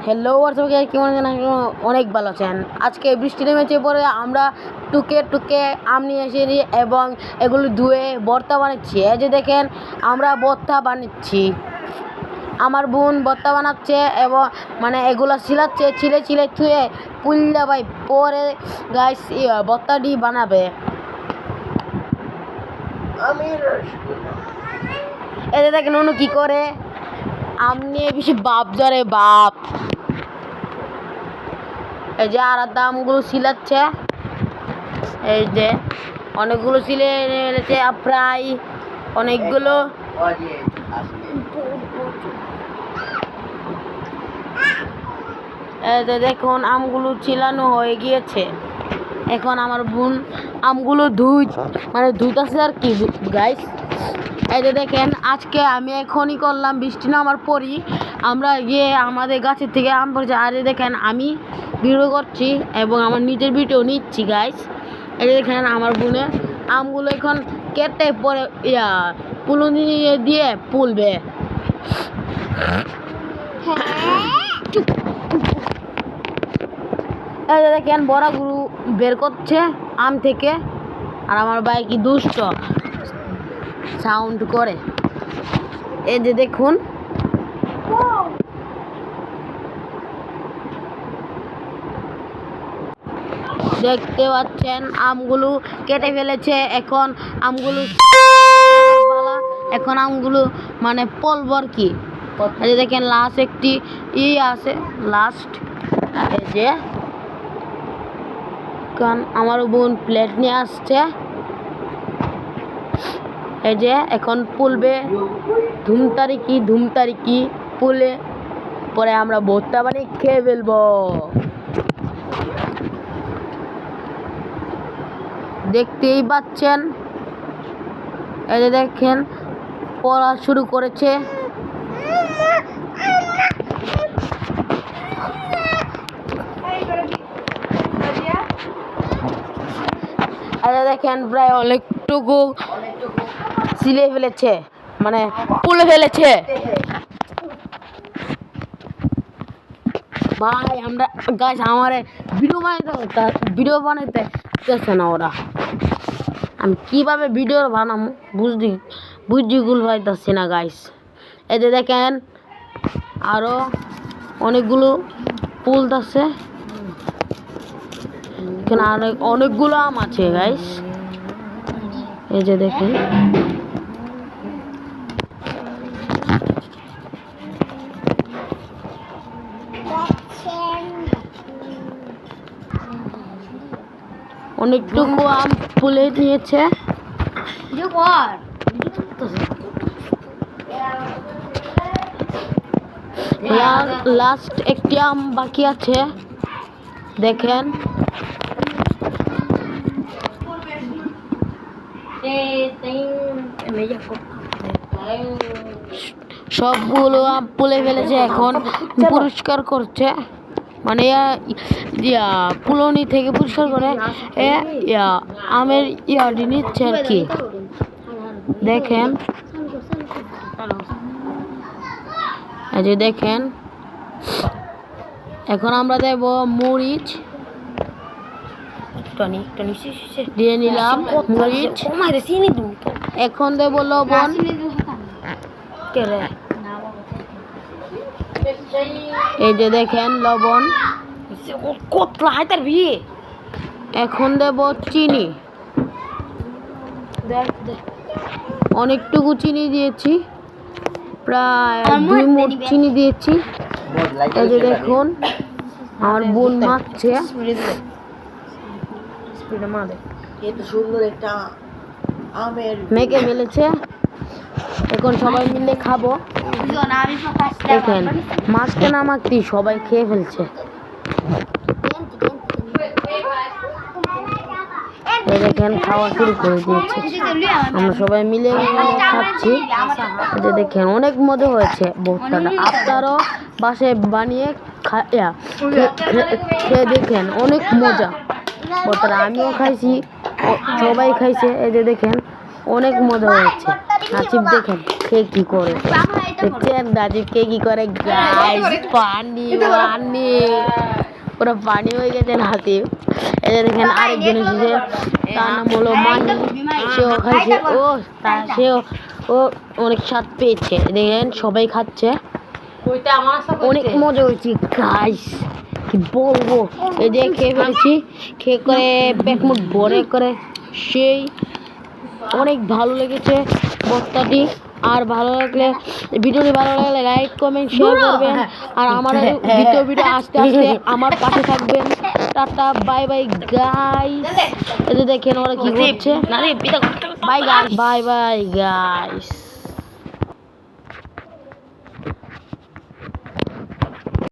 Hello WhatsApp কেমন আছেন? অনেক ভালো আছেন। আজকে বৃষ্টি নেমেছে পরে আমরা টুকে টুকে আম নিয়ে এসেছি এবং এগুলো ধুয়ে ভর্তা বানাচ্ছি। এই যে দেখেন আমরা ভর্তা বানাচ্ছি, আমার বোন ভর্তা বানাচ্ছে এবং মানে এগুলো ছিলাচ্ছে, ছিলে ছিলে ধুয়ে পুল্লা ভাই পরে গাইস ভর্তাটি বানাবে। এই যে দেখেন অনু কি করে, আম নিয়ে বেশি বাপ ধরে বাপ। এই যে আর আমগুলো ছিলাচ্ছে, এই যে অনেকগুলো ছিলে এনেছে, প্রায় অনেকগুলো। এই যে দেখুন আমগুলো ছিলানো হয়ে গিয়েছে। এখন আমার বোন আমগুলো ধুইতাছে আর কি গাইস। এই যে দেখেন আজকে আমি এখনই করলাম, বৃষ্টি নামার পরই আমরা গিয়ে আমাদের গাছের থেকে আম পড়ছে। আর দেখেন আমি ভিডিও করছি এবং আমার নিজের ভিডিও নিচ্ছি গাইস। এই যে দেখেন আমার বোনে আমগুলো এখন কেটে পরে পুলো দিয়ে পুলবে। এই যে দেখেন বড়াগুলো বের করছে আম থেকে, আর আমার ভাই কি দুষ্ট সাউন্ড করে। এই যে দেখুন দেখতে পাচ্ছেন আমগুলো কেটে ফেলেছে। এখন আমগুলো মানে পলবর কি। এই যে দেখেন লাস্ট একটি আছে লাস্ট। এই যে কারণ আমার বোন প্লেট নিয়ে আসছে, এই যে এখন পুলবে ধুমতারিকি পুলে পরে আমরা ভর্তা বানিয়ে খেয়ে ফেলবো। দেখতেই পাচ্ছেন এই যে দেখেন পড়া শুরু করেছে। দেখেন প্রায় অনেকটুকু ছিলে ফেলেছে, মানে পুলে ফেলেছে। ভাই আমরা গাছ আমার ভিডিও বানাইতে চাচ্ছে না ওরা। আমি কিভাবে ভিডিও বানাবো বুঝি গুল পাইতেছি না গাইস। এই যে দেখেন আরো অনেকগুলো পুল আছে, এখানে অনেকগুলো আম আছে গাইস। এই যে দেখেন অনেকটুকু আম ফুলে নিয়েছে। লাস্ট একটি আম বাকি আছে, দেখেন সবগুলো আম ফুলে ফেলেছে। এখন পরিষ্কার করছে, মানে পুলনি থেকে পরিষ্কার করে আমের ইয়ার্ডি নিচ্ছে আর কি। দেখেন এই যে দেখেন এখন আমরা দেব মরিচ দিয়ে নিলাম মরিচ। এখন দেব লবণ, এই যে দেখেন লবণ। এখন দেব চিনি, অনেকটুকু চিনি দিয়েছি, প্রায় 2 মুঠ চিনি দিয়েছি। এই যে দেখুন আমার বোন মাখছে, মেখে ফেলেছে। এখন সবাই মিলে খাবো। দেখেন মাখতে না মাখতেই সবাই খেয়ে ফেলছে। এই দেখেন খাওয়া শুরু করে দিয়েছে, আমরা সবাই মিলে খাচ্ছি। যে দেখেন অনেক মজা হয়েছে ভর্তাটা, আপনারাও বাসায় বানিয়ে খেয়ে দেখেন, অনেক মজা ভর্তাটা। আমিও খাইছি, সবাই খাইছে। এই যে দেখেন অনেক মজা হয়েছে। নাজিব দেখেন কে কি করে, দেখছেন নাজিব কে কি করে গাইস, পানি পানি পুরো পানি হয়ে গেছে নাজিব। এই যে দেখেন আরেকজন এসেছে, তার নাম হলো মাহি, সেও খাইছে, সেও ও অনেক স্বাদ পেয়েছে, দেখেন সবাই খাচ্ছে, অনেক মজা হয়েছে গাইস, কি বলবো। এই যে খেয়ে ফেলেছি, খেয়ে করে পেট মুখ ভরে করে সেই অনেক ভালো লেগেছে বস্তাটি। আর ভালো লাগলে ভিডিওটি ভালো লাগলে লাইক কমেন্ট শেয়ার করবেন, আর আমার দ্বিতীয় ভিডিও আসতে আসতে আমার পাশে থাকবেন। Tata bye bye guys. এই যে দেখেন ওরা কি করছে, বাই বাই গাইস।